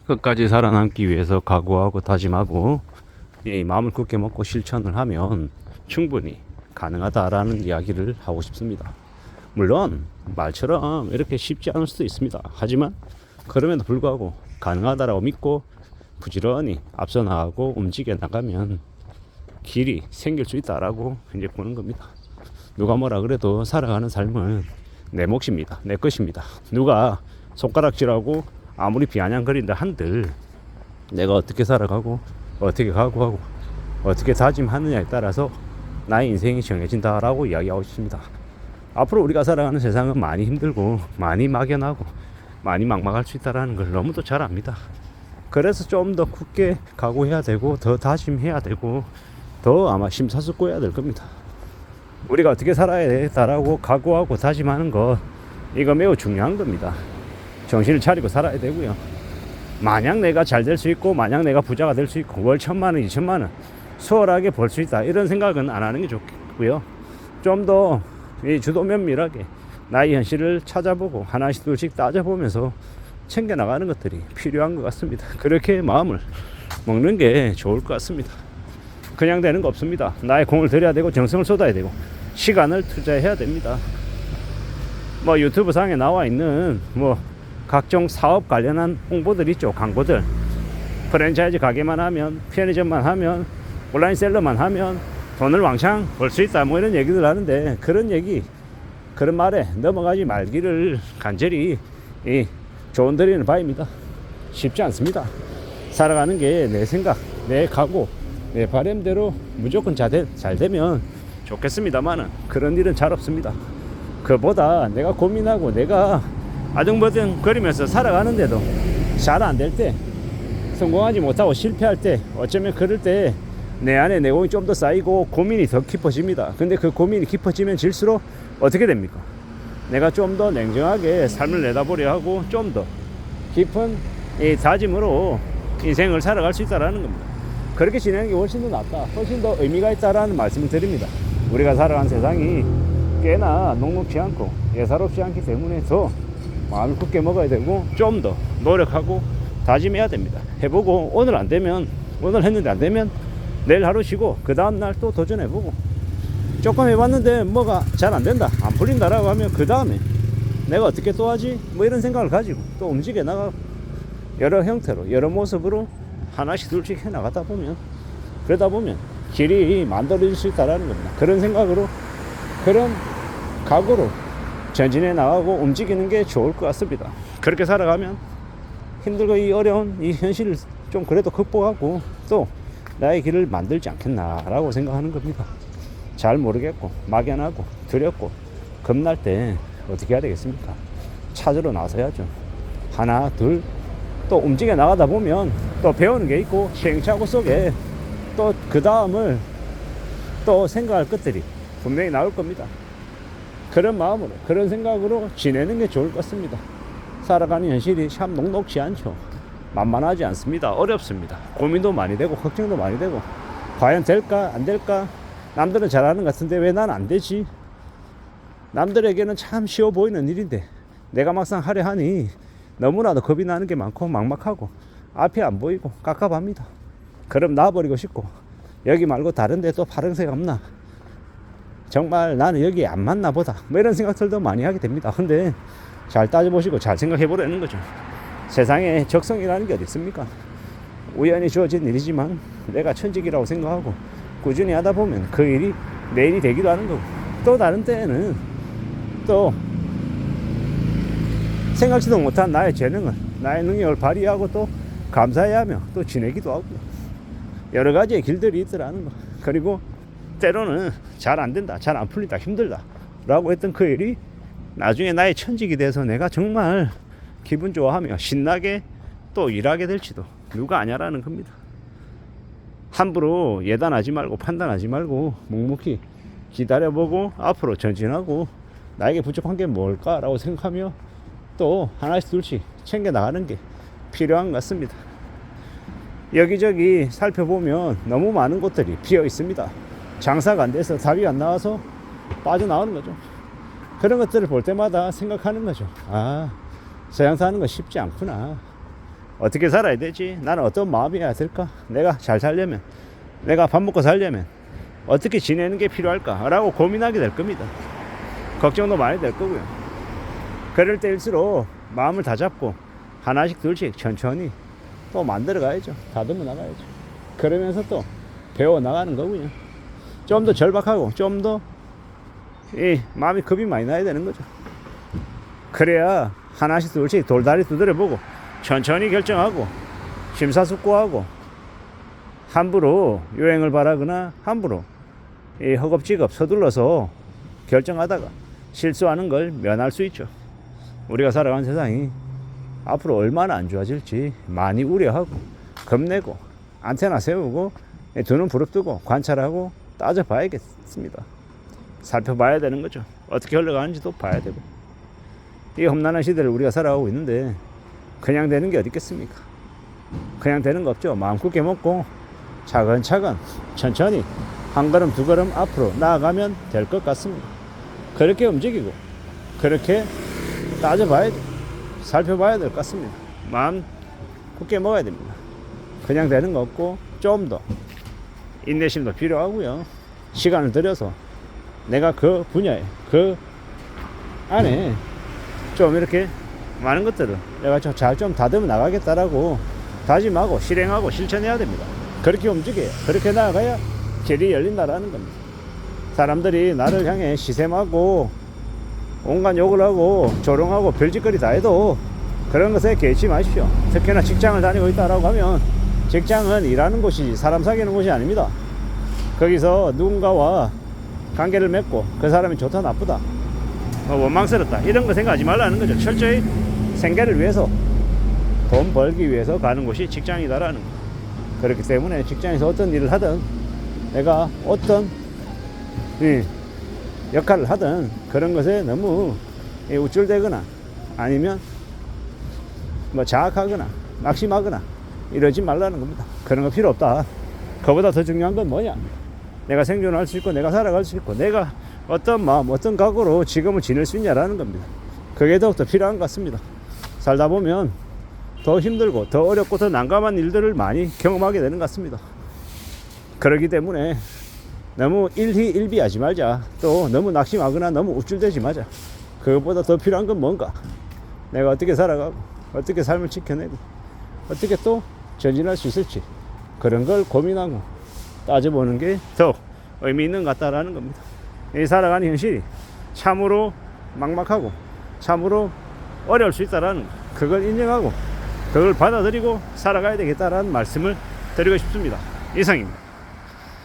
끝까지 살아남기 위해서 각오하고 다짐하고 이 마음을 굳게 먹고 실천을 하면 충분히 가능하다라는 이야기를 하고 싶습니다. 물론 말처럼 이렇게 쉽지 않을 수도 있습니다. 하지만 그럼에도 불구하고 가능하다라고 믿고 부지런히 앞서 나가고 움직여 나가면 길이 생길 수 있다라고 이제 보는 겁니다. 누가 뭐라 그래도 살아가는 삶은 내 몫입니다. 내 것입니다. 누가 손가락질하고 아무리 비아냥거린다 한들 내가 어떻게 살아가고 어떻게 각오하고 어떻게 다짐하느냐에 따라서 나의 인생이 정해진다라고 이야기하고 싶습니다. 앞으로 우리가 살아가는 세상은 많이 힘들고 많이 막연하고 많이 막막할 수 있다는 걸 너무도 잘 압니다. 그래서 좀 더 굳게 각오해야 되고 더 다짐해야 되고 더 아마 심사숙고해야 될 겁니다. 우리가 어떻게 살아야 되겠다라고 각오하고 다짐하는 것, 이거 매우 중요한 겁니다. 정신을 차리고 살아야 되고요. 마냥 내가 잘 될 수 있고 마냥 내가 부자가 될 수 있고 월 1,000만 원 2,000만 원 수월하게 벌 수 있다 이런 생각은 안 하는 게 좋겠고요. 좀 더 주도 면밀하게 나의 현실을 찾아보고 하나씩 둘씩 따져보면서 챙겨나가는 것들이 필요한 것 같습니다. 그렇게 마음을 먹는 게 좋을 것 같습니다. 그냥 되는 거 없습니다. 나의 공을 들여야 되고 정성을 쏟아야 되고 시간을 투자해야 됩니다. 뭐 유튜브 상에 나와 있는 뭐 각종 사업 관련한 홍보들 있죠. 광고들. 프랜차이즈 가게만 하면, 편의점만 하면, 온라인 셀러만 하면 돈을 왕창 벌 수 있다 뭐 이런 얘기들 하는데, 그런 얘기, 그런 말에 넘어가지 말기를 간절히 조언드리는 바입니다. 쉽지 않습니다. 살아가는 게 내 생각, 내 각오, 내 바람대로 무조건 잘 되면 좋겠습니다만은 그런 일은 잘 없습니다. 그보다 내가 고민하고 내가 아등바등 거리면서 살아가는데도 잘 안 될 때, 성공하지 못하고 실패할 때, 어쩌면 그럴 때 내 안에 내공이 좀 더 쌓이고 고민이 더 깊어집니다. 근데 그 고민이 깊어지면 질수록 어떻게 됩니까? 내가 좀 더 냉정하게 삶을 내다보려 하고 좀 더 깊은 이 다짐으로 인생을 살아갈 수 있다는 겁니다. 그렇게 지내는 게 훨씬 더 낫다, 훨씬 더 의미가 있다라는 말씀을 드립니다. 우리가 살아가는 세상이 꽤나 녹록지 않고 예사롭지 않기 때문에 더 마음을 굳게 먹어야 되고 좀 더 노력하고 다짐해야 됩니다. 해보고 오늘 안 되면, 오늘 했는데 안 되면 내일 하루 쉬고 그 다음날 또 도전해보고, 조금 해봤는데 뭐가 잘 안 된다, 안 풀린다라고 하면 그 다음에 내가 어떻게 또 하지? 뭐 이런 생각을 가지고 또 움직여 나가고 여러 형태로 여러 모습으로 하나씩 둘씩 해 나가다 보면, 그러다 보면 길이 만들어질 수 있다는 겁니다. 그런 생각으로, 그런 각오로 전진해 나가고 움직이는 게 좋을 것 같습니다. 그렇게 살아가면 힘들고 이 어려운 이 현실을 좀 그래도 극복하고 또 나의 길을 만들지 않겠나라고 생각하는 겁니다. 잘 모르겠고 막연하고 두렵고 겁날 때 어떻게 해야 되겠습니까? 찾으러 나서야죠. 하나 둘 또 움직여 나가다 보면 또 배우는 게 있고 시행착오 속에 또 그 다음을 또 생각할 것들이 분명히 나올 겁니다. 그런 마음으로, 그런 생각으로 지내는 게 좋을 것 같습니다. 살아가는 현실이 참 녹록지 않죠. 만만하지 않습니다. 어렵습니다. 고민도 많이 되고 걱정도 많이 되고, 과연 될까 안 될까, 남들은 잘하는 것 같은데 왜 난 안 되지, 남들에게는 참 쉬워 보이는 일인데 내가 막상 하려 하니 너무나도 겁이 나는 게 많고 막막하고 앞이 안 보이고 깝깝합니다. 그럼 놔버리고 싶고, 여기 말고 다른 데 또 파란색 없나, 정말 나는 여기에 안 맞나 보다 뭐 이런 생각들도 많이 하게 됩니다. 근데 잘 따져보시고 잘 생각해 보라는 거죠. 세상에 적성이라는 게 어디 있습니까? 우연히 주어진 일이지만 내가 천직이라고 생각하고 꾸준히 하다 보면 그 일이 내 일이 되기도 하는 거고, 또 다른 때에는 또 생각지도 못한 나의 재능을, 나의 능력을 발휘하고 또 감사해야 하며 또 지내기도 하고, 여러 가지의 길들이 있더라는 거. 그리고 때로는 잘 안 된다, 잘 안 풀린다, 힘들다 라고 했던 그 일이 나중에 나의 천직이 돼서 내가 정말 기분 좋아하며 신나게 또 일하게 될지도 누가 아냐라는 겁니다. 함부로 예단하지 말고 판단하지 말고 묵묵히 기다려보고 앞으로 전진하고 나에게 부족한 게 뭘까라고 생각하며 또 하나씩 둘씩 챙겨 나가는 게 필요한 것 같습니다. 여기저기 살펴보면 너무 많은 곳들이 비어 있습니다. 장사가 안 돼서 답이 안 나와서 빠져나오는 거죠. 그런 것들을 볼 때마다 생각하는 거죠. 아, 세상 사는 거 쉽지 않구나. 어떻게 살아야 되지? 나는 어떤 마음이어야 될까? 내가 잘 살려면, 내가 밥 먹고 살려면 어떻게 지내는 게 필요할까? 라고 고민하게 될 겁니다. 걱정도 많이 될 거고요. 그럴 때일수록 마음을 다잡고 하나씩 둘씩 천천히 또 만들어 가야죠. 다듬어 나가야죠. 그러면서 또 배워 나가는 거고요. 좀 더 절박하고 좀 더 마음이 겁이 많이 나야 되는 거죠. 그래야 하나씩 둘씩 돌다리 두드려 보고 천천히 결정하고 심사숙고하고 함부로 요행을 바라거나 함부로 허겁지겁 서둘러서 결정하다가 실수하는 걸 면할 수 있죠. 우리가 살아가는 세상이 앞으로 얼마나 안 좋아질지 많이 우려하고 겁내고 안테나 세우고 두 눈 부릅뜨고 관찰하고 따져봐야겠습니다. 살펴봐야 되는 거죠. 어떻게 흘러가는지도 봐야 되고. 이 험난한 시대를 우리가 살아가고 있는데 그냥 되는 게 어디 있겠습니까? 그냥 되는 거 없죠. 마음 굳게 먹고 차근차근 천천히 한 걸음 두 걸음 앞으로 나아가면 될 것 같습니다. 그렇게 움직이고 그렇게 따져봐야 돼. 살펴봐야 될 것 같습니다. 마음 굳게 먹어야 됩니다. 그냥 되는 거 없고 좀 더 인내심도 필요하고요. 시간을 들여서 내가 그 분야에 그 안에 좀 이렇게 많은 것들을 내가 잘 좀 다듬어 나가겠다라고 다짐하고 실행하고 실천해야 됩니다. 그렇게 움직여야, 그렇게 나아가야 길이 열린다라는 겁니다. 사람들이 나를 향해 시샘하고 온갖 욕을 하고 조롱하고 별짓거리 다 해도 그런 것에 개의치 마십시오. 특히나 직장을 다니고 있다라고 하면 직장은 일하는 곳이지 사람 사귀는 곳이 아닙니다. 거기서 누군가와 관계를 맺고 그 사람이 좋다 나쁘다 원망스럽다 이런 거 생각하지 말라는 거죠. 철저히 생계를 위해서 돈 벌기 위해서 가는 곳이 직장이다라는 거. 그렇기 때문에 직장에서 어떤 일을 하든 내가 어떤 역할을 하든 그런 것에 너무 우쭐대거나 아니면 뭐 자학하거나 낙심하거나 이러지 말라는 겁니다. 그런 거 필요 없다. 그보다 더 중요한 건 뭐냐? 내가 생존할 수 있고 내가 살아갈 수 있고 내가 어떤 마음 어떤 각오로 지금을 지낼 수 있냐라는 겁니다. 그게 더욱더 필요한 것 같습니다. 살다 보면 더 힘들고 더 어렵고 더 난감한 일들을 많이 경험하게 되는 것 같습니다. 그렇기 때문에 너무 일희일비하지 말자. 또 너무 낙심하거나 너무 우쭐대지 마자. 그것보다 더 필요한 건 뭔가? 내가 어떻게 살아가고 어떻게 삶을 지켜내고 어떻게 또 전진할 수 있을지 그런 걸 고민하고 따져보는 게 더 의미 있는 것 같다라는 겁니다. 이 살아가는 현실이 참으로 막막하고 참으로 어려울 수 있다라는 거. 그걸 인정하고 그걸 받아들이고 살아가야 되겠다라는 말씀을 드리고 싶습니다. 이상입니다.